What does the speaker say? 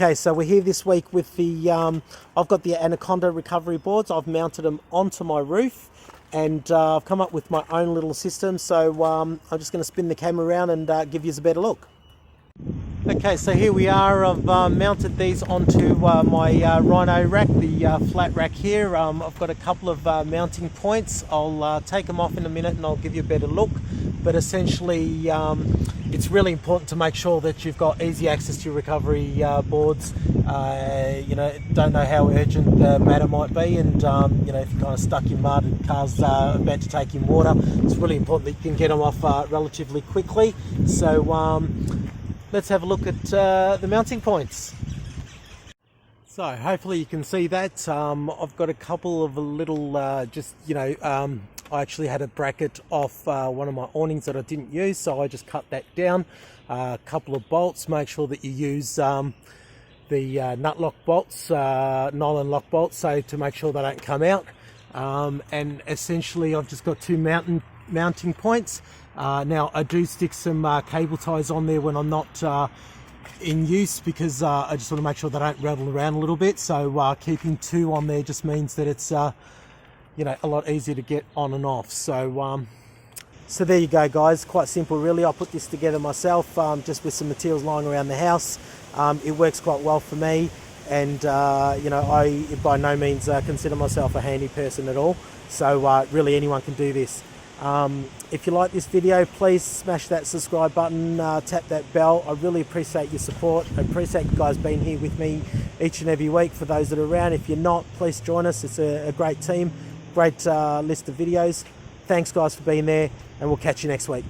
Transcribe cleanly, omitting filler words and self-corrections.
Okay, so we're here this week with the, I've got the Anaconda recovery boards. I've mounted them onto my roof and I've come up with my own little system. So I'm just going to spin the camera around and give you a better look. Okay, so here we are. I've mounted these onto my Rhino rack, the flat rack here. I've got a couple of mounting points. I'll take them off in a minute and I'll give you a better look. But essentially, it's really important to make sure that you've got easy access to your recovery boards. You know, don't know how urgent the matter might be, and you know, if you're kind of stuck in mud and car's about to take in water, it's really important that you can get them off relatively quickly. So let's have a look at the mounting points. So hopefully you can see that. I've got a couple of little, just, you know, I actually had a bracket off one of my awnings that I didn't use, so I just cut that down. A couple of bolts, make sure that you use the nut lock bolts, nylon lock bolts, so to make sure they don't come out. And essentially I've just got two mounting points. Now I do stick some cable ties on there when I'm not in use, because I just want to make sure they don't rattle around a little bit. So keeping two on there just means that it's you know, a lot easier to get on and off. So so there you go, guys. Quite simple, really. I put this together myself, just with some materials lying around the house. It works quite well for me, and you know, I by no means consider myself a handy person at all. So really, anyone can do this. If you like this video, please smash that subscribe button, tap that bell. I really appreciate your support. I appreciate you guys being here with me each and every week. For those that are around, if you're not, please join us. It's a great team, great list of videos. Thanks guys for being there, and we'll catch you next week.